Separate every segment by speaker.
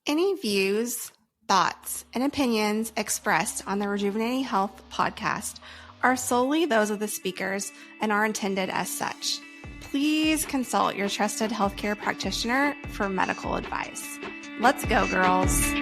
Speaker 1: Any views, thoughts, and opinions expressed on the Rejuvenating Health podcast are solely those of the speakers and are intended as such. Please consult your trusted healthcare practitioner for medical advice. Let's go, girls. Hey,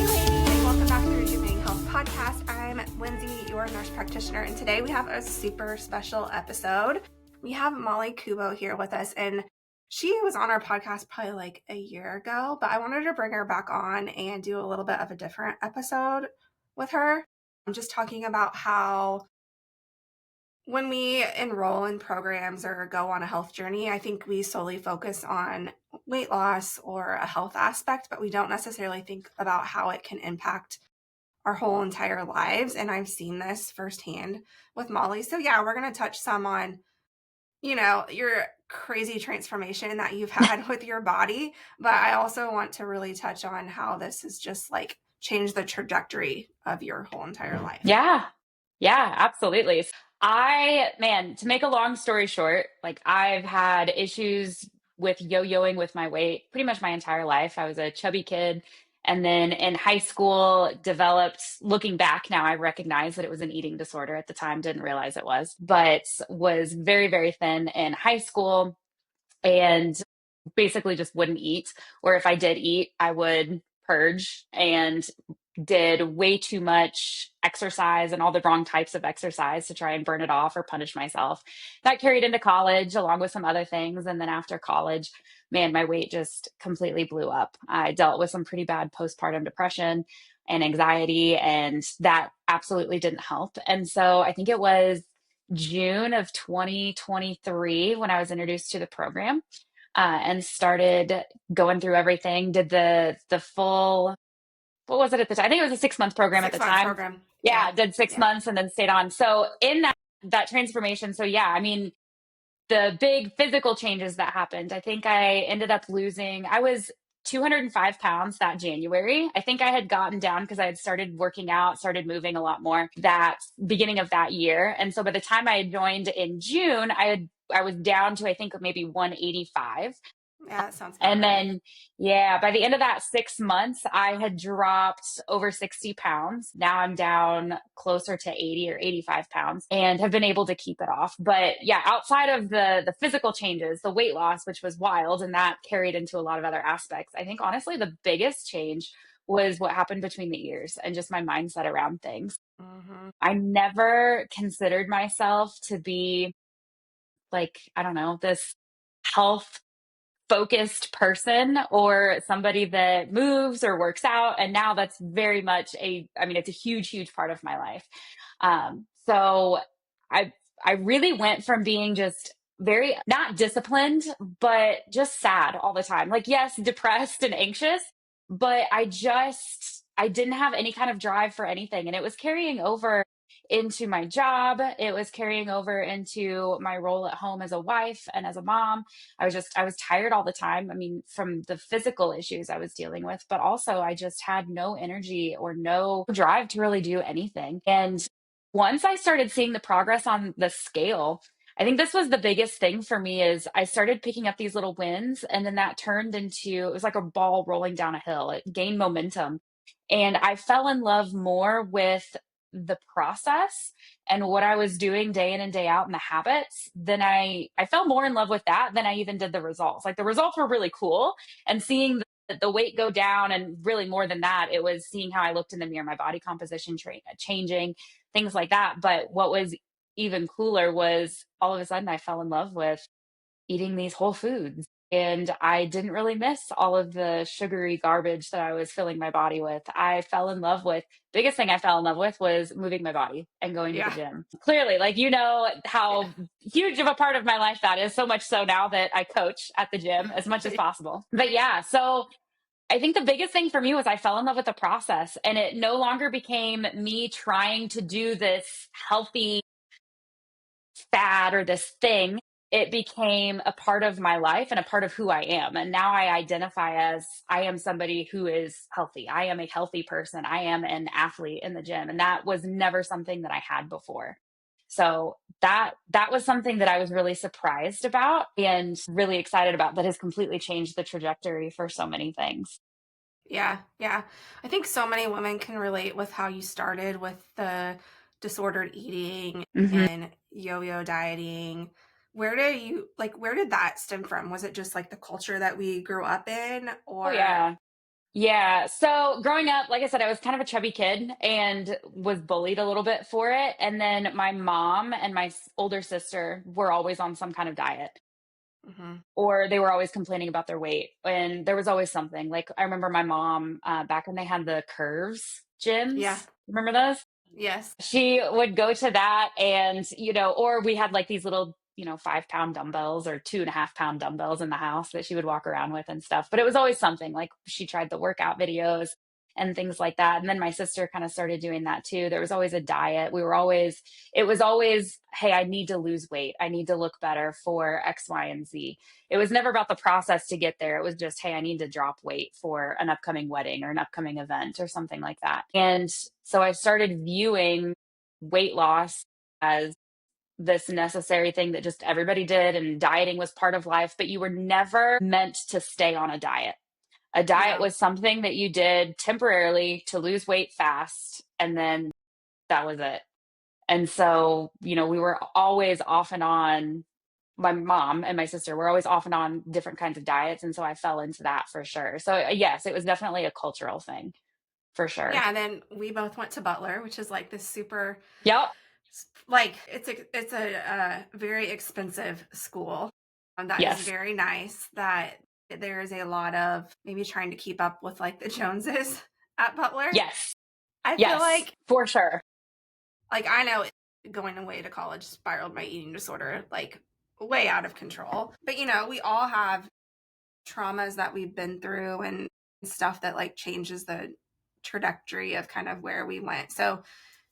Speaker 1: ladies. Welcome back to the Rejuvenating Health podcast. I'm Lindsey, your nurse practitioner, and today we have a super special episode. We have Molly Kubo here with us, and she was on our podcast probably like a year ago, but I wanted to bring her back on and do a little bit of a different episode with her. I'm just talking about how when we enroll in programs or go on a health journey, I think we solely focus on weight loss or a health aspect, but we don't necessarily think about how it can impact our whole entire lives. And I've seen this firsthand with Molly. So yeah, we're going to touch some on, your crazy transformation that you've had with your body. But I also want to really touch on how this has just like changed the trajectory of your whole entire life.
Speaker 2: Yeah, absolutely. To make a long story short, like I've had issues with yo-yoing with my weight pretty much my entire life. I was a chubby kid. And then in high school, looking back now, I recognize that it was an eating disorder at the time, didn't realize it was, but was very, very thin in high school and basically just wouldn't eat. Or if I did eat, I would purge and did way too much exercise and all the wrong types of exercise to try and burn it off or punish myself. That carried into college along with some other things. And then after college, my weight just completely blew up. I dealt with some pretty bad postpartum depression and anxiety, and that absolutely didn't help. And so I think it was June of 2023 when I was introduced to the program and started going through everything, did the full, what was it at the time? I think it was a 6-month program at the time.
Speaker 1: Program.
Speaker 2: Yeah, did 6 months and then stayed on. So in that transformation, the big physical changes that happened, I think I ended up I was 205 pounds that January. I think I had gotten down because I had started working out, started moving a lot more that beginning of that year. And so by the time I had joined in June, I was down to, I think, maybe 185.
Speaker 1: Yeah, that sounds good.
Speaker 2: And then, by the end of that 6 months, I had dropped over 60 pounds. Now I'm down closer to 80 or 85 pounds and have been able to keep it off. But yeah, outside of the physical changes, the weight loss, which was wild, and that carried into a lot of other aspects. I think honestly, the biggest change was what happened between the ears and just my mindset around things.
Speaker 1: Mm-hmm.
Speaker 2: I never considered myself to be this health focused person or somebody that moves or works out. And now that's very much it's a huge, huge part of my life. So I really went from being just very not disciplined, but just sad all the time. Like, yes, depressed and anxious, but I didn't have any kind of drive for anything. And it was carrying over into my job. It was carrying over into my role at home as a wife and as a mom. I was tired all the time. From the physical issues I was dealing with, but also I just had no energy or no drive to really do anything. And once I started seeing the progress on the scale, I think this was the biggest thing for me is I started picking up these little wins, and then that turned into, it was like a ball rolling down a hill. It gained momentum. And I fell in love more with the process and what I was doing day in and day out and the habits, then I fell more in love with that than I even did the results. Like the results were really cool, and seeing the weight go down, and really more than that, it was seeing how I looked in the mirror, my body composition changing, things like that. But what was even cooler was all of a sudden I fell in love with eating these whole foods. And I didn't really miss all of the sugary garbage that I was filling my body with. Biggest thing I fell in love with was moving my body and going to the gym. Clearly, how huge of a part of my life that is, so much so now that I coach at the gym as much as possible. But so I think the biggest thing for me was I fell in love with the process, and it no longer became me trying to do this healthy fad or this thing. It became a part of my life and a part of who I am. And now I identify as I am somebody who is healthy. I am a healthy person. I am an athlete in the gym. And that was never something that I had before. So that was something that I was really surprised about and really excited about, that has completely changed the trajectory for so many things.
Speaker 1: Yeah, yeah. I think so many women can relate with how you started with the disordered eating
Speaker 2: Hmm.
Speaker 1: and yo-yo dieting. Where did that stem from? Was it just like the culture that we grew up in,
Speaker 2: Oh
Speaker 1: or
Speaker 2: yeah. Yeah. So growing up, like I said, I was kind of a chubby kid and was bullied a little bit for it. And then my mom and my older sister were always on some kind of diet,
Speaker 1: Mhm.
Speaker 2: or they were always complaining about their weight. And there was always something. Like I remember my mom, back when they had the curves
Speaker 1: Yeah.
Speaker 2: gyms. Remember those?
Speaker 1: Yes.
Speaker 2: She would go to that, and, or we had like these little, 5-pound dumbbells or 2.5-pound dumbbells in the house that she would walk around with and stuff. But it was always something, like she tried the workout videos and things like that. And then my sister kind of started doing that too. There was always a diet. It was always, hey, I need to lose weight. I need to look better for X, Y, and Z. It was never about the process to get there. It was just, hey, I need to drop weight for an upcoming wedding or an upcoming event or something like that. And so I started viewing weight loss as this necessary thing that just everybody did, and dieting was part of life, but you were never meant to stay on a diet. A diet
Speaker 1: No.
Speaker 2: was something that you did temporarily to lose weight fast, and then that was it. And so, we were always off and on. My mom and my sister were always off and on different kinds of diets. And so I fell into that for sure. So, yes, it was definitely a cultural thing for sure.
Speaker 1: Yeah, and then we both went to Butler, which is like this super,
Speaker 2: Yep.
Speaker 1: like it's a very expensive school. That is
Speaker 2: Yes.
Speaker 1: very nice. That there is a lot of maybe trying to keep up with like the Joneses at Butler.
Speaker 2: Yes.
Speaker 1: I feel
Speaker 2: Yes, for sure.
Speaker 1: like I know going away to college spiraled my eating disorder like way out of control. But we all have traumas that we've been through and stuff that like changes the trajectory of kind of where we went. So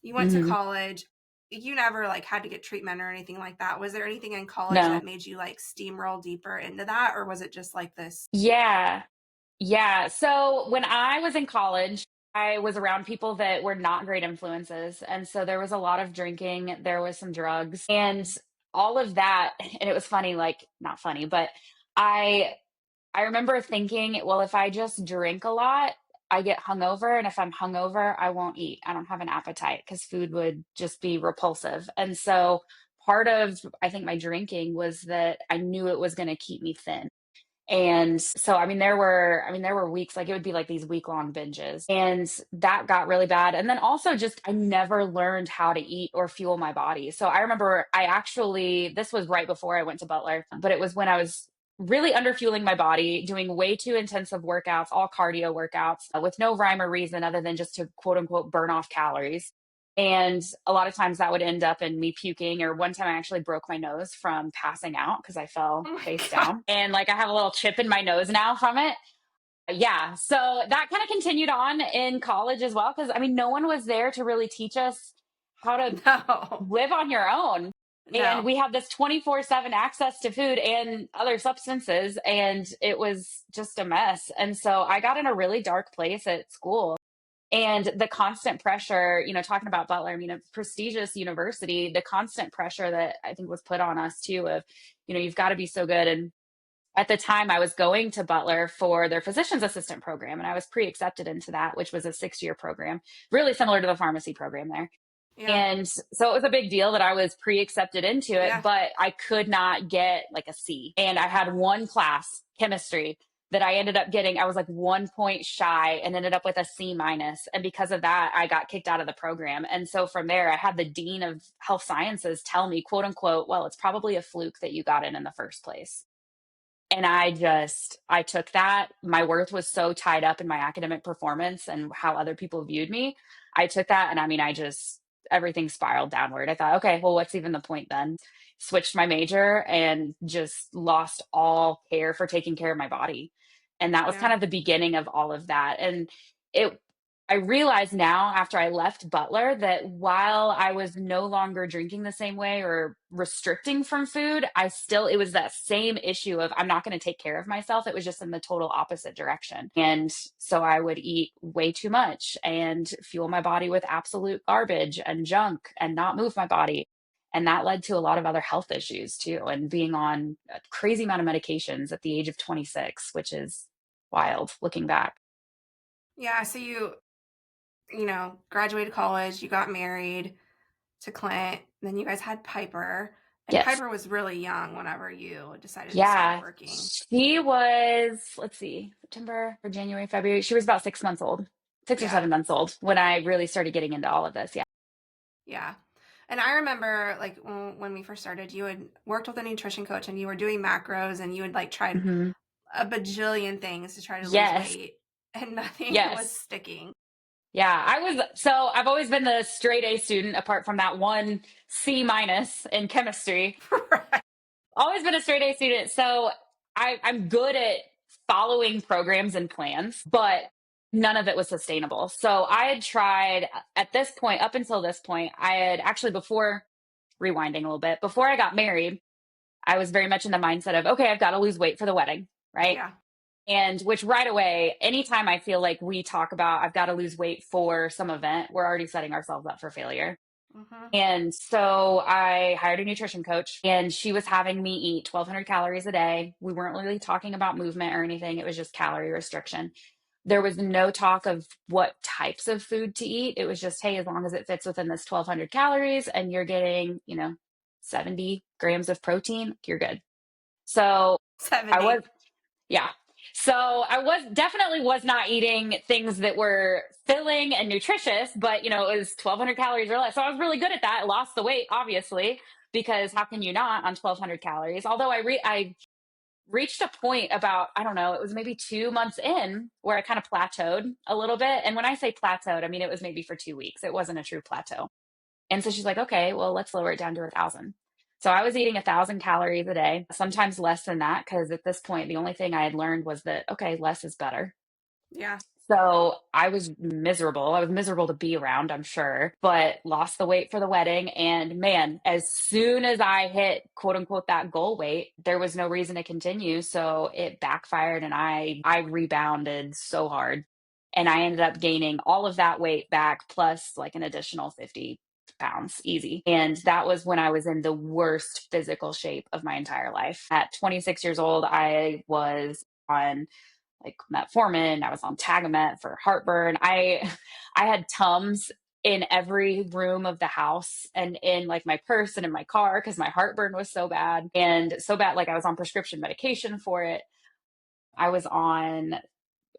Speaker 1: you went to
Speaker 2: Hmm.
Speaker 1: college. You never like had to get treatment or anything like that. Was there anything in college
Speaker 2: No.
Speaker 1: that made you like steamroll deeper into that, or was it just like this?
Speaker 2: Yeah. Yeah. So when I was in college, I was around people that were not great influences. And so there was a lot of drinking, there was some drugs, and all of that. And it was funny, like, not funny, but I I remember thinking, well, if I just drink a lot, I get hungover. And if I'm hungover, I won't eat. I don't have an appetite because food would just be repulsive. And so part of, I think, my drinking was that I knew it was going to keep me thin. And so, there were weeks, like it would be like these week-long binges, and that got really bad. And then also just I never learned how to eat or fuel my body. So I remember this was right before I went to Butler, but it was when I was really underfueling my body, doing way too intensive workouts, all cardio workouts, with no rhyme or reason other than just to quote unquote burn off calories. And a lot of times that would end up in me puking, or one time I actually broke my nose from passing out because I fell
Speaker 1: Oh my
Speaker 2: face
Speaker 1: god.
Speaker 2: down. And like I have a little chip in my nose now from it. Yeah. So that kind of continued on in college as well. Cause no one was there to really teach us how to
Speaker 1: No.
Speaker 2: live on your own. And
Speaker 1: No.
Speaker 2: we had this 24/7 access to food and other substances, and it was just a mess. And so I got in a really dark place at school. And the constant pressure, talking about Butler, a prestigious university, the constant pressure that I think was put on us too of, you've got to be so good. And at the time I was going to Butler for their physician's assistant program, and I was pre-accepted into that, which was a 6-year program, really similar to the pharmacy program there.
Speaker 1: Yeah.
Speaker 2: And so it was a big deal that I was pre-accepted into it,
Speaker 1: Yeah.
Speaker 2: but I could not get like a C. And I had one class, chemistry, that I ended up getting. I was like 1 point shy and ended up with a C minus. And because of that, I got kicked out of the program. And so from there, I had the dean of health sciences tell me, quote unquote, well, it's probably a fluke that you got in the first place. And I took that. My worth was so tied up in my academic performance and how other people viewed me. I took that, and everything spiraled downward. I thought, okay, well, what's even the point then? Switched my major and just lost all care for taking care of my body. And that was
Speaker 1: Yeah.
Speaker 2: kind of the beginning of all of that. And it, I realize now after I left Butler that while I was no longer drinking the same way or restricting from food, it was that same issue of I'm not going to take care of myself. It was just in the total opposite direction. And so I would eat way too much and fuel my body with absolute garbage and junk and not move my body. And that led to a lot of other health issues too, and being on a crazy amount of medications at the age of 26, which is wild looking back.
Speaker 1: Yeah, so you graduated college, you got married to Clint, then you guys had Piper, and
Speaker 2: Yes.
Speaker 1: Piper was really young whenever you decided to start
Speaker 2: Yeah.
Speaker 1: working.
Speaker 2: She was, let's see, September or January, February. She was about 6 months old, six or
Speaker 1: Yeah,
Speaker 2: 7 months old when I really started getting into all of this. Yeah.
Speaker 1: yeah. And I remember like when we first started, you had worked with a nutrition coach and you were doing macros and you had like tried
Speaker 2: Hmm.
Speaker 1: a bajillion things to try to lose
Speaker 2: Yes.
Speaker 1: weight and nothing was
Speaker 2: Yes.
Speaker 1: sticking.
Speaker 2: Yeah. I've always been the straight A student apart from that one C minus in chemistry.
Speaker 1: Right.
Speaker 2: Always been a straight A student. So I'm good at following programs and plans, but none of it was sustainable. So I had tried at this point, up until this point, I had actually before rewinding a little bit, before I got married, I was very much in the mindset of, okay, I've got to lose weight for the wedding. Right.
Speaker 1: Yeah.
Speaker 2: And which right away, anytime I feel like we talk about I've got to lose weight for some event, we're already setting ourselves up for failure.
Speaker 1: Hmm.
Speaker 2: And so I hired a nutrition coach and she was having me eat 1,200 calories a day. We weren't really talking about movement or anything. It was just calorie restriction. There was no talk of what types of food to eat. It was just, hey, as long as it fits within this 1,200 calories and you're getting, 70 grams of protein, you're good. So I was
Speaker 1: 70.
Speaker 2: yeah. So I was not eating things that were filling and nutritious, but it was 1,200 calories or less. So I was really good at that. I lost the weight, obviously, because how can you not on 1,200 calories? Although I reached a point about, I don't know, it was maybe 2 months in where I kind of plateaued a little bit. And when I say plateaued, I mean, it was maybe for 2 weeks. It wasn't a true plateau. And so she's like, okay, well, let's lower it down to 1,000. So I was eating 1,000 calories a day, sometimes less than that, because at this point, the only thing I had learned was that, okay, less is better.
Speaker 1: Yeah.
Speaker 2: So I was miserable. I was miserable to be around, I'm sure, but lost the weight for the wedding. And man, as soon as I hit quote unquote that goal weight, there was no reason to continue. So it backfired and I rebounded so hard. And I ended up gaining all of that weight back plus like an additional 50 pounds easy. And that was when I was in the worst physical shape of my entire life. At 26 years old, I was on like metformin. I was on Tagamet for heartburn. I had Tums in every room of the house and in like my purse and in my car because my heartburn was so bad and so bad. Like I was on prescription medication for it. I was on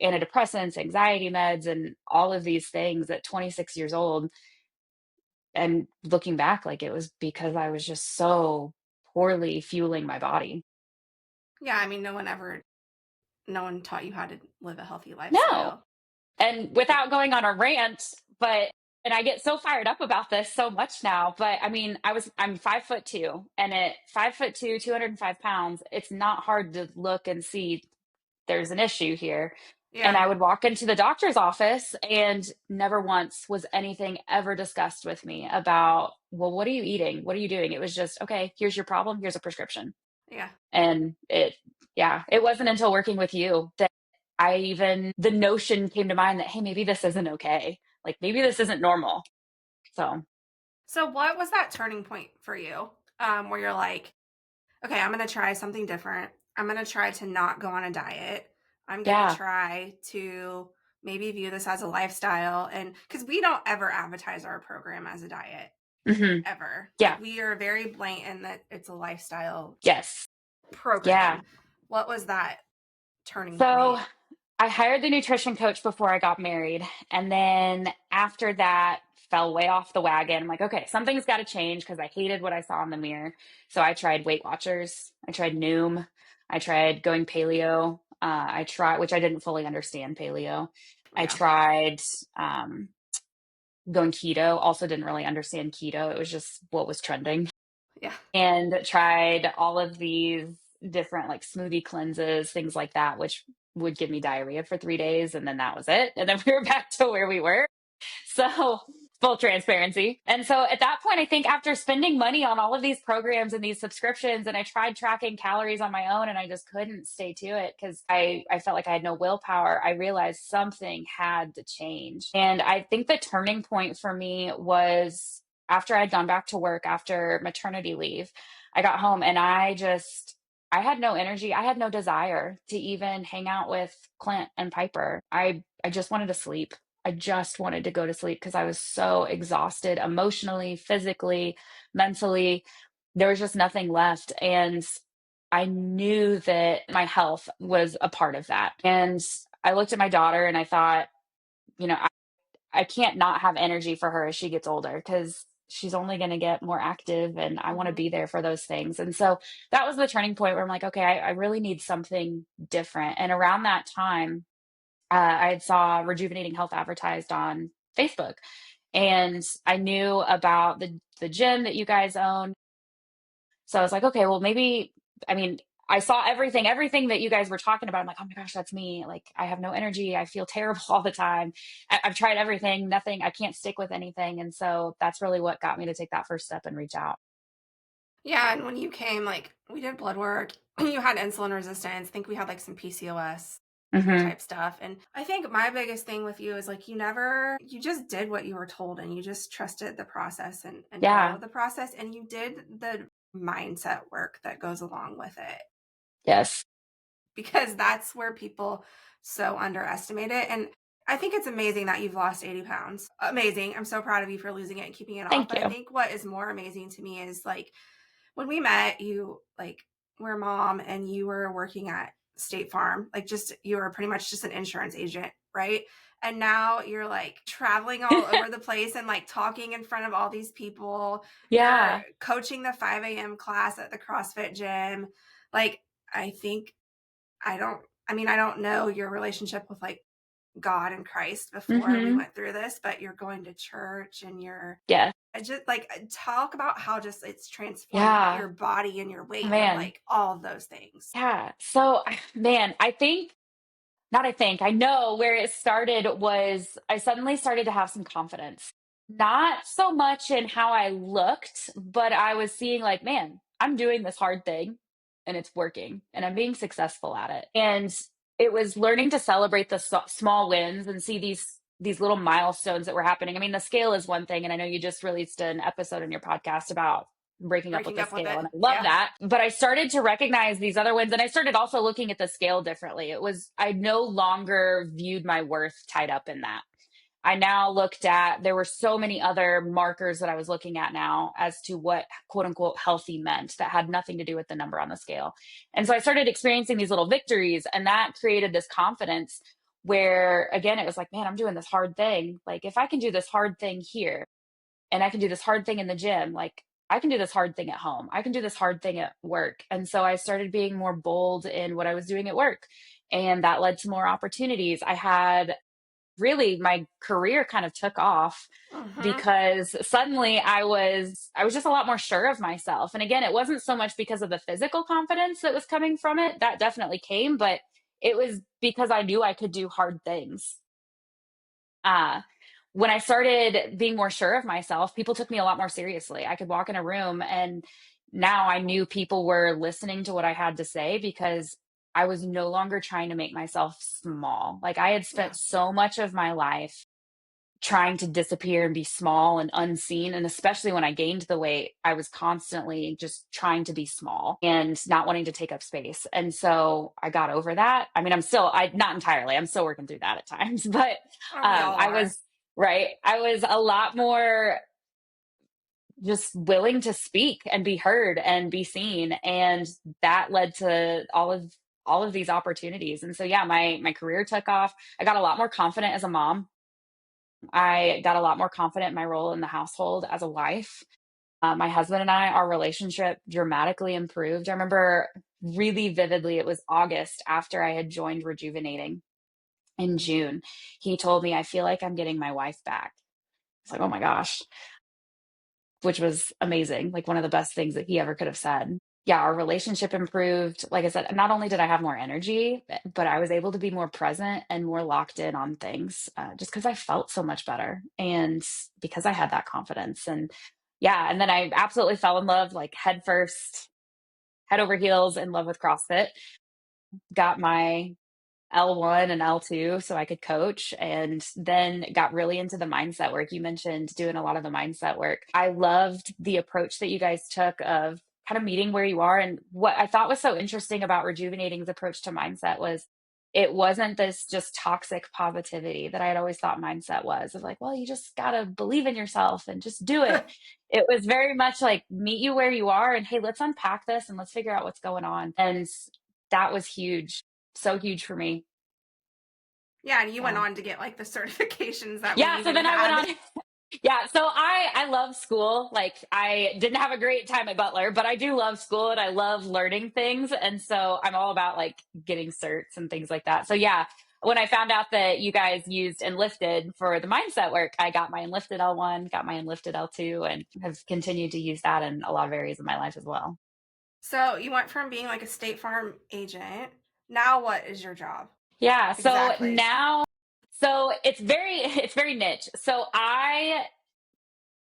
Speaker 2: antidepressants, anxiety meds, and all of these things at 26 years old. And looking back, like it was because I was just so poorly fueling my body.
Speaker 1: Yeah. I mean, no one taught you how to live a healthy
Speaker 2: No.
Speaker 1: lifestyle.
Speaker 2: And
Speaker 1: Yeah.
Speaker 2: without going on a rant, and I get so fired up about this so much now, but I mean, I'm 5'2", and at 5'2", 205 pounds, it's not hard to look and see there's an issue here. And
Speaker 1: Yeah.
Speaker 2: I would walk into the doctor's office and never once was anything ever discussed with me about, well, what are you eating? What are you doing? It was just, okay, here's your problem. Here's a prescription.
Speaker 1: Yeah.
Speaker 2: And it wasn't until working with you that the notion came to mind that, hey, maybe this isn't okay. Like maybe this isn't normal. So,
Speaker 1: So what was that turning point for you? Where you're like, okay, I'm going to try something different. I'm going to try to not go on a diet. I'm going to
Speaker 2: yeah.
Speaker 1: try to maybe view this as a lifestyle. And because we don't ever advertise our program as a diet,
Speaker 2: Hmm.
Speaker 1: ever.
Speaker 2: Yeah.
Speaker 1: Like we are very blatant that it's a lifestyle
Speaker 2: Yes. Yeah.
Speaker 1: program. What was that turning
Speaker 2: So
Speaker 1: point?
Speaker 2: I hired the nutrition coach before I got married. And then after that, fell way off the wagon. I'm like, okay, something's got to change because I hated what I saw in the mirror. So I tried Weight Watchers. I tried Noom. I tried going paleo. Which I didn't fully understand paleo. I
Speaker 1: Yeah.
Speaker 2: tried going keto. Also didn't really understand keto. It was just what was trending.
Speaker 1: Yeah.
Speaker 2: And tried all of these different like smoothie cleanses, things like that, which would give me diarrhea for 3 days. And then that was it. And then we were back to where we were. So full transparency. And so at that point, I think after spending money on all of these programs and these subscriptions, and I tried tracking calories on my own and I just couldn't stay to it because I felt like I had no willpower. I realized something had to change. And I think the turning point for me was after I'd gone back to work after maternity leave, I got home and I had no energy. I had no desire to even hang out with Clint and Piper. I just wanted to sleep. I just wanted to go to sleep because I was so exhausted emotionally, physically, mentally. There was just nothing left. And I knew that my health was a part of that. And I looked at my daughter and I thought, you know, I can't not have energy for her as she gets older because she's only going to get more active and I want to
Speaker 1: Hmm.
Speaker 2: be there for those things. And so that was the turning point where I'm like, okay, I really need something different. And around that time, I saw rejuvenating health advertised on Facebook, and I knew about the gym that you guys own. So I was like, okay, well, maybe, I mean, I saw everything that you guys were talking about. I'm like, oh my gosh, that's me. Like, I have no energy. I feel terrible all the time. I've tried everything, nothing, I can't stick with anything. And so that's really what got me to take that first step and reach out.
Speaker 1: Yeah, and when you came, like, we did blood work. You had insulin resistance. I think we had like some PCOS
Speaker 2: Hmm.
Speaker 1: type stuff. And I think my biggest thing with you is like you just did what you were told and you just trusted the process and
Speaker 2: Yeah.
Speaker 1: followed the process and you did the mindset work that goes along with it
Speaker 2: Yes.
Speaker 1: because that's where people so underestimate it. And I think it's amazing that you've lost 80 pounds. Amazing. I'm so proud of you for losing it and keeping it off.
Speaker 2: Thank
Speaker 1: But I
Speaker 2: you.
Speaker 1: think what is more amazing to me is like when we met, you like were a mom and you were working at State Farm, like just you were pretty much just an insurance agent, right? And now you're like traveling all over the place and like talking in front of all these people. You're
Speaker 2: Yeah.
Speaker 1: coaching the 5 a.m. class at the CrossFit gym. Like, I think I don't know your relationship with like God and Christ before we
Speaker 2: Hmm.
Speaker 1: went through this, but you're going to church and you're
Speaker 2: Yes.
Speaker 1: I just like talk about how just it's transformed
Speaker 2: Yeah.
Speaker 1: your body and your weight and
Speaker 2: Man.
Speaker 1: like all of those things.
Speaker 2: Yeah. So, man, I know where it started was I suddenly started to have some confidence. Not so much in how I looked, but I was seeing like, man, I'm doing this hard thing and it's working and I'm being successful at it. And it was learning to celebrate the small wins and see these little milestones that were happening. I mean, the scale is one thing, and I know you just released an episode on your podcast about breaking up with
Speaker 1: Breaking
Speaker 2: the
Speaker 1: up with
Speaker 2: scale, and
Speaker 1: it.
Speaker 2: I love
Speaker 1: Yeah.
Speaker 2: that. But I started to recognize these other wins, and I started also looking at the scale differently. I no longer viewed my worth tied up in that. I now looked at, there were so many other markers that I was looking at now as to what quote unquote healthy meant that had nothing to do with the number on the scale. And so I started experiencing these little victories, and that created this confidence where, again, it was like, man, I'm doing this hard thing. Like, if I can do this hard thing here and I can do this hard thing in the gym, like, I can do this hard thing at home. I can do this hard thing at work. And so I started being more bold in what I was doing at work. And that led to more opportunities. I had really my career kind of took off
Speaker 1: Hmm.
Speaker 2: because suddenly I was just a lot more sure of myself. And again, it wasn't so much because of the physical confidence that was coming from it. That definitely came, but it was because I knew I could do hard things. Uh when I started being more sure of myself, people took me a lot more seriously. I could walk in a room and now I knew people were listening to what I had to say because I was no longer trying to make myself small. Like, I had
Speaker 1: Yeah.
Speaker 2: spent so much of my life trying to disappear and be small and unseen. And especially when I gained the weight, I was constantly just trying to be small and not wanting to take up space. And so I got over that. I mean, not entirely, I'm still working through that at times, but
Speaker 1: Oh, we all
Speaker 2: I
Speaker 1: are.
Speaker 2: was, right. I was a lot more just willing to speak and be heard and be seen. And that led to all of these opportunities. And so, yeah, my career took off. I got a lot more confident as a mom. I got a lot more confident in my role in the household as a wife. My husband and our relationship dramatically improved. I remember really vividly, it was August after I had joined Rejuvenating in June. He told me, I feel like I'm getting my wife back. It's like, oh my gosh, which was amazing. Like, one of the best things that he ever could have said. Yeah, our relationship improved. Like I said, not only did I have more energy, but I was able to be more present and more locked in on things, just because I felt so much better and because I had that confidence. And yeah, and then I absolutely fell in love, like head first, head over heels in love with CrossFit. Got my L1 and L2 so I could coach, and then got really into the mindset work. You mentioned doing a lot of the mindset work. I loved the approach that you guys took of kind of meeting where you are. And what I thought was so interesting about Rejuvenating's approach to mindset was it wasn't this just toxic positivity that I had always thought mindset was, of like, well, you just got to believe in yourself and just do it. It was very much like, meet you where you are and, hey, let's unpack this and let's figure out what's going on. And that was huge, so huge for me.
Speaker 1: Yeah, and you went
Speaker 2: Yeah.
Speaker 1: on to get like the certifications that we
Speaker 2: Yeah. So
Speaker 1: even
Speaker 2: then I went
Speaker 1: had.
Speaker 2: on. Yeah. So I love school. Like, I didn't have a great time at Butler, but I do love school and I love learning things. And so I'm all about like getting certs and things like that. So yeah, when I found out that you guys used Enlifted for the mindset work, I got my Enlifted L1, got my Enlifted L2, and have continued to use that in a lot of areas of my life as well.
Speaker 1: So you went from being like a State Farm agent. Now what is your job?
Speaker 2: Yeah. So
Speaker 1: Exactly.
Speaker 2: now, so it's very niche. So I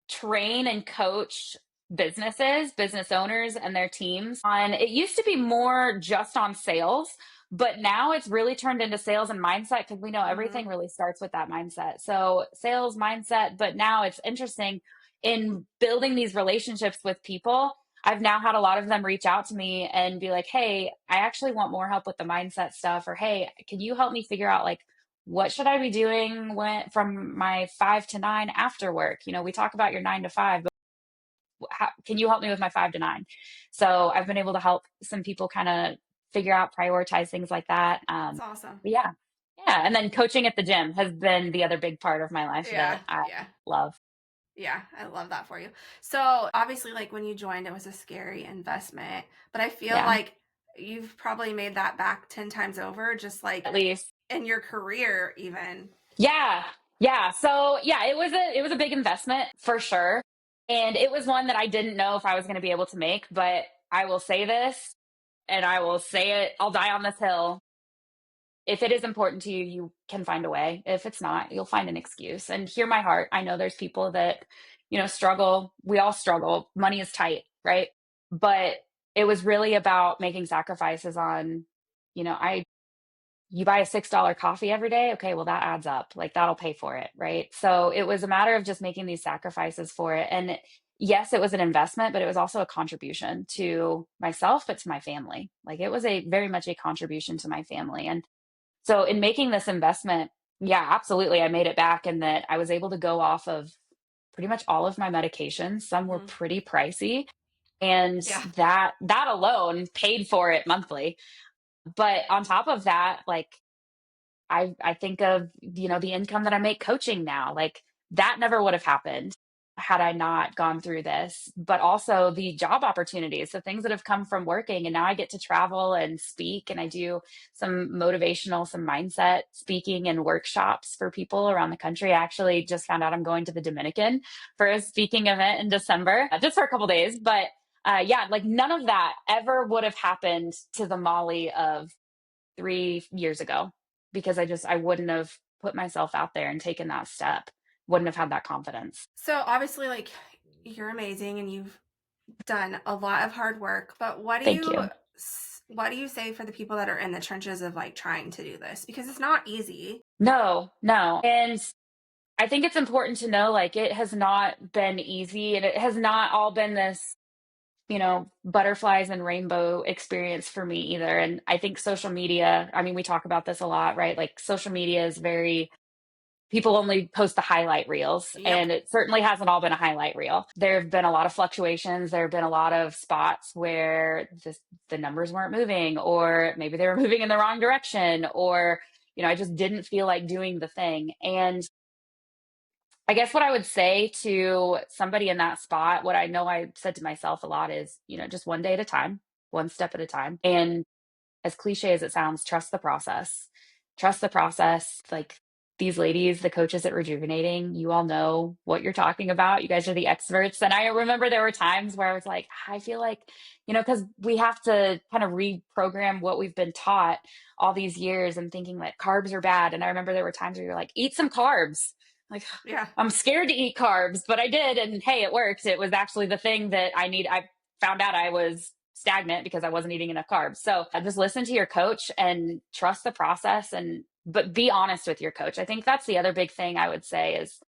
Speaker 2: train and coach business owners and their teams on, it used to be more just on sales, but now it's really turned into sales and mindset, because we know
Speaker 1: Mm-hmm.
Speaker 2: everything really starts with that mindset. So sales mindset, but now it's interesting in building these relationships with people. I've now had a lot of them reach out to me and be like, hey, I actually want more help with the mindset stuff, or hey, can you help me figure out like what should I be doing when from my 5 to 9 after work? You know, we talk about your 9 to 5, but how, can you help me with my 5 to 9? So I've been able to help some people kind of figure out, prioritize things like that.
Speaker 1: That's awesome.
Speaker 2: But yeah, yeah. And then coaching at the gym has been the other big part of my life
Speaker 1: Yeah,
Speaker 2: that I
Speaker 1: yeah.
Speaker 2: love.
Speaker 1: Yeah, I love that for you. So, obviously, like when you joined, it was a scary investment, but I feel
Speaker 2: Yeah,
Speaker 1: like you've probably made that back 10 times over, just like
Speaker 2: at least.
Speaker 1: in your career, even.
Speaker 2: Yeah. Yeah. So yeah, it was a big investment for sure. And it was one that I didn't know if I was going to be able to make, but I will say this, and I will say it, I'll die on this hill. If it is important to you, you can find a way. If it's not, you'll find an excuse. And hear my heart. I know there's people that, struggle. We all struggle. Money is tight, right? But it was really about making sacrifices on, I you buy a $6 coffee every day. Okay, well, that adds up. Like, that'll pay for it, right? So it was a matter of just making these sacrifices for it. And yes, it was an investment, but it was also a contribution to myself, but to my family. Like, it was a very much a contribution to my family. And so in making this investment, yeah, absolutely, I made it back, and that I was able to go off of pretty much all of my medications. Some were
Speaker 1: Hmm.
Speaker 2: pretty pricey, and
Speaker 1: Yeah.
Speaker 2: that alone paid for it monthly. But on top of that, like, I think of, the income that I make coaching now, like, that never would have happened had I not gone through this, but also the job opportunities, the things that have come from working. And now I get to travel and speak, and I do some motivational, some mindset speaking and workshops for people around the country. I actually just found out I'm going to the Dominican for a speaking event in December, just for a couple days. But yeah, like, none of that ever would have happened to the Molly of 3 years ago, because I wouldn't have put myself out there and taken that step, wouldn't have had that confidence.
Speaker 1: So, obviously, like you're amazing and you've done a lot of hard work, but
Speaker 2: Thank you.
Speaker 1: what do you say for the people that are in the trenches of like trying to do this, because it's not easy.
Speaker 2: No, no. And I think it's important to know, like, it has not been easy, and it has not all been this, butterflies and rainbow experience for me either. And I think social media, I mean, we talk about this a lot, right? Like, social media is very, people only post the highlight reels,
Speaker 1: Yep.
Speaker 2: and it certainly hasn't all been a highlight reel. There have been a lot of fluctuations. There have been a lot of spots where the numbers weren't moving, or maybe they were moving in the wrong direction, or, I just didn't feel like doing the thing. And I guess what I would say to somebody in that spot, what I know I said to myself a lot is, just one day at a time, one step at a time. And as cliche as it sounds, trust the process. Trust the process. Like, these ladies, the coaches at Rejuvenating, you all know what you're talking about. You guys are the experts. And I remember there were times where I was like, I feel like, because we have to kind of reprogram what we've been taught all these years, and thinking that carbs are bad. And I remember there were times where you're like, eat some carbs. Like,
Speaker 1: Yeah.
Speaker 2: I'm scared to eat carbs, but I did. And hey, it worked. It was actually the thing that I found out I was stagnant because I wasn't eating enough carbs. So just listen to your coach and trust the process, but be honest with your coach. I think that's the other big thing I would say is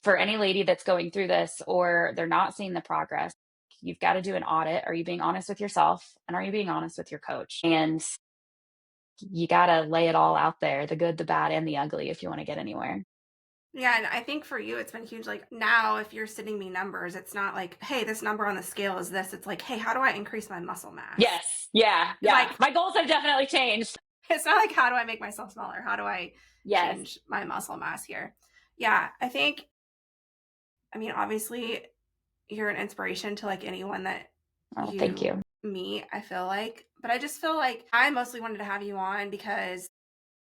Speaker 2: for any lady that's going through this or they're not seeing the progress, you've got to do an audit. Are you being honest with yourself? And are you being honest with your coach? And you got to lay it all out there, the good, the bad, and the ugly, if you want to get anywhere.
Speaker 1: Yeah, and I think for you, it's been huge. Like now, if you're sending me numbers, it's not like, hey, this number on the scale is this. It's like, hey, how do I increase my muscle mass?
Speaker 2: Yes. Yeah. Yeah.
Speaker 1: Like,
Speaker 2: My goals have definitely changed.
Speaker 1: it's not like, how do I make myself smaller? How do I
Speaker 2: Yes.
Speaker 1: change my muscle mass here? Yeah, I think, I mean, obviously, you're an inspiration to like anyone that
Speaker 2: Oh, thank
Speaker 1: you
Speaker 2: you.
Speaker 1: meet, I feel like. But I just feel like I mostly wanted to have you on because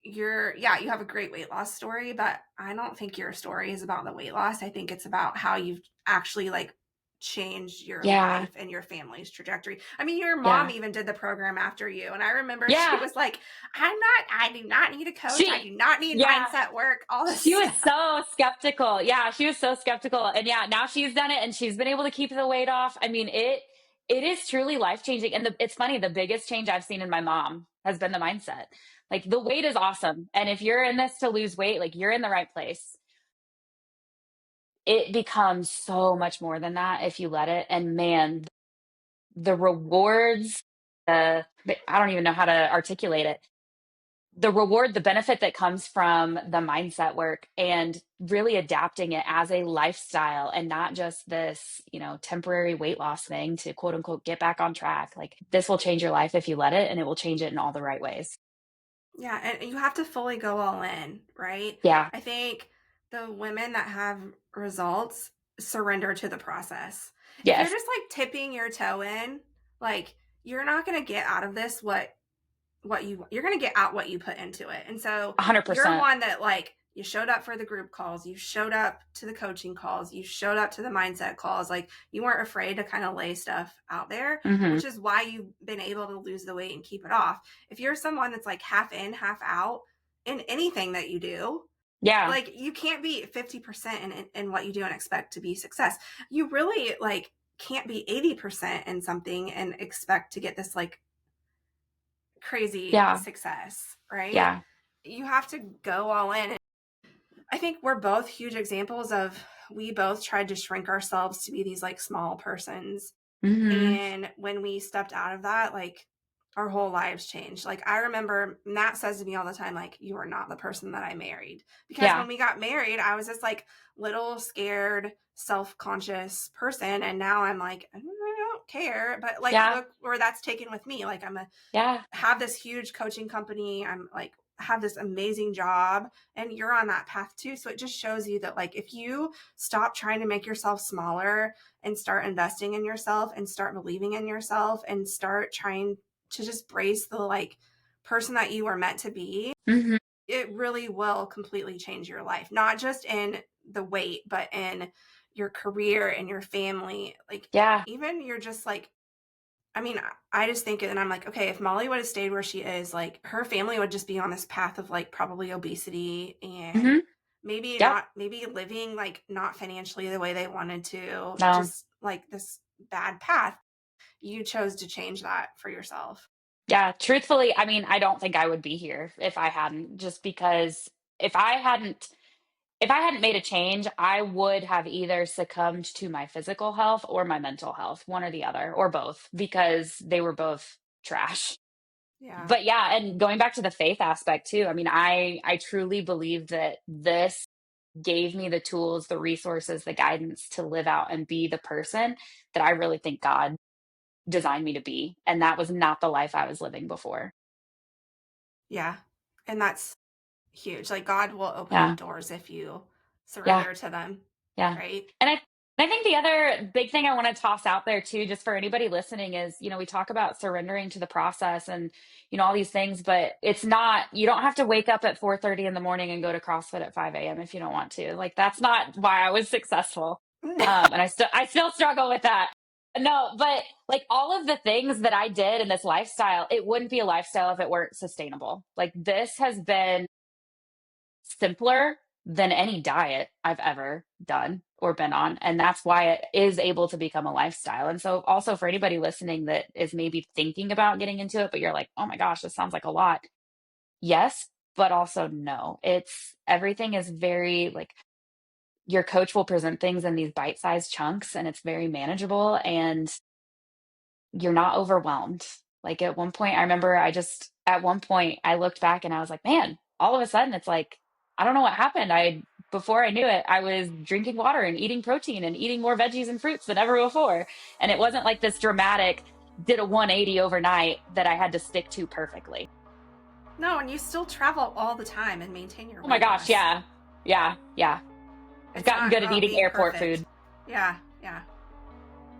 Speaker 1: you have a great weight loss story, but I don't think your story is about the weight loss. I think it's about how you've actually like changed your
Speaker 2: Yeah.
Speaker 1: life and your family's trajectory. I mean, your mom
Speaker 2: Yeah.
Speaker 1: even did the program after you. And I remember she
Speaker 2: Yeah.
Speaker 1: was like, I do not need a coach. I
Speaker 2: She,
Speaker 1: do not need
Speaker 2: yeah.
Speaker 1: mindset work, all this
Speaker 2: She was
Speaker 1: stuff.
Speaker 2: so skeptical. Yeah, she was so skeptical. And yeah, now she's done it and she's been able to keep the weight off. I mean, it is truly life-changing. And it's funny, the biggest change I've seen in my mom has been the mindset. Like the weight is awesome. And if you're in this to lose weight, like you're in the right place. It becomes so much more than that if you let it. And man, the rewards, I don't even know how to articulate it. The reward, the benefit that comes from the mindset work and really adapting it as a lifestyle and not just this, temporary weight loss thing to quote unquote get back on track. Like this will change your life if you let it, and it will change it in all the right ways.
Speaker 1: Yeah, and you have to fully go all in, right?
Speaker 2: Yeah.
Speaker 1: I think the women that have results surrender to the process. If you're
Speaker 2: Yes.
Speaker 1: just like tipping your toe in, like you're not going to get out of this you're going to get out what you put into it. And so you're
Speaker 2: 100%.
Speaker 1: one that like you showed up for the group calls, you showed up to the coaching calls, you showed up to the mindset calls, like you weren't afraid to kind of lay stuff out there,
Speaker 2: Hmm.
Speaker 1: which is why you've been able to lose the weight and keep it off. If you're someone that's like half in, half out in anything that you do,
Speaker 2: Yeah.
Speaker 1: like you can't be 50% in what you do and expect to be success. You really like can't be 80% in something and expect to get this like crazy
Speaker 2: Yeah.
Speaker 1: success, right?
Speaker 2: Yeah.
Speaker 1: You have to go all in. I think we're both huge examples of we both tried to shrink ourselves to be these like small persons.
Speaker 2: Hmm.
Speaker 1: And when we stepped out of that, like our whole lives changed. Like I remember Matt says to me all the time, like, you are not the person that I married. Because
Speaker 2: Yeah.
Speaker 1: when we got married, I was this like little scared, self-conscious person. And now I'm like, I don't care. But like
Speaker 2: Yeah.
Speaker 1: look where that's taken with me. Like
Speaker 2: Yeah.
Speaker 1: have this huge coaching company. I'm like have this amazing job and you're on that path too. So it just shows you that like if you stop trying to make yourself smaller and start investing in yourself and start believing in yourself and start trying to just brace the like person that you are meant to be,
Speaker 2: Hmm.
Speaker 1: it really will completely change your life, not just in the weight, but in your career and your family. Like
Speaker 2: Yeah.
Speaker 1: even you're just like I mean, I just think, and I'm like, okay, if Molly would have stayed where she is, like her family would just be on this path of like probably obesity
Speaker 2: Hmm.
Speaker 1: and
Speaker 2: Yep.
Speaker 1: maybe living like not financially the way they wanted to,
Speaker 2: No.
Speaker 1: just like this bad path. You chose to change that for yourself.
Speaker 2: Yeah, truthfully, I mean, I don't think I would be here if I hadn't, just because if I hadn't if I hadn't made a change, I would have either succumbed to my physical health or my mental health, one or the other, or both, because they were both trash.
Speaker 1: Yeah.
Speaker 2: But yeah, and going back to the faith aspect too, I mean, I truly believe that this gave me the tools, the resources, the guidance to live out and be the person that I really think God designed me to be. And that was not the life I was living before.
Speaker 1: Yeah. And that's huge. Like God will open up
Speaker 2: Yeah.
Speaker 1: doors if you
Speaker 2: Yeah.
Speaker 1: surrender to them.
Speaker 2: Yeah.
Speaker 1: Right.
Speaker 2: And I think the other big thing I want to toss out there too, just for anybody listening is, we talk about surrendering to the process and, all these things, but it's not, you don't have to wake up at 4:30 in the morning and go to CrossFit at 5 a.m. if you don't want to. Like, that's not why I was successful. And I still struggle with that. No, but like all of the things that I did in this lifestyle, it wouldn't be a lifestyle if it weren't sustainable. Like this has been simpler than any diet I've ever done or been on. And that's why it is able to become a lifestyle. And so, also for anybody listening that is maybe thinking about getting into it, but you're like, oh my gosh, this sounds like a lot. Yes, but also no. It's everything is very like your coach will present things in these bite sized chunks and it's very manageable and you're not overwhelmed. Like at one point, I remember at one point, I looked back and I was like, man, all of a sudden it's like, I don't know what happened. Before I knew it, I was drinking water and eating protein and eating more veggies and fruits than ever before. And it wasn't like this dramatic, did a 180 overnight that I had to stick to perfectly.
Speaker 1: No, and you still travel all the time and maintain your
Speaker 2: Oh my
Speaker 1: weight
Speaker 2: gosh.
Speaker 1: loss.
Speaker 2: Yeah. Yeah. Yeah. I've
Speaker 1: It's
Speaker 2: gotten
Speaker 1: not
Speaker 2: good at
Speaker 1: about
Speaker 2: eating
Speaker 1: being
Speaker 2: airport
Speaker 1: perfect.
Speaker 2: food.
Speaker 1: Yeah, yeah.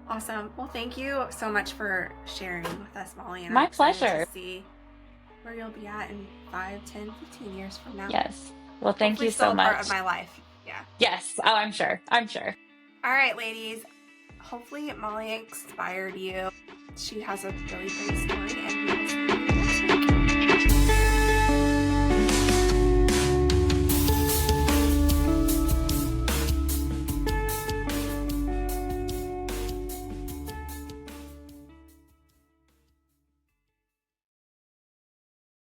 Speaker 1: Awesome. Well, thank you so much for sharing with us, Molly. And
Speaker 2: My
Speaker 1: I'm excited
Speaker 2: pleasure.
Speaker 1: to see where you'll be at in 5, 10, 15 years from now.
Speaker 2: Yes. Well, thank
Speaker 1: Hopefully
Speaker 2: you
Speaker 1: still
Speaker 2: so
Speaker 1: a part of
Speaker 2: much.
Speaker 1: my life. Yeah.
Speaker 2: Yes. Oh, I'm sure. I'm sure.
Speaker 1: All right, ladies. Hopefully Molly inspired you. She has a really great story, and we will see you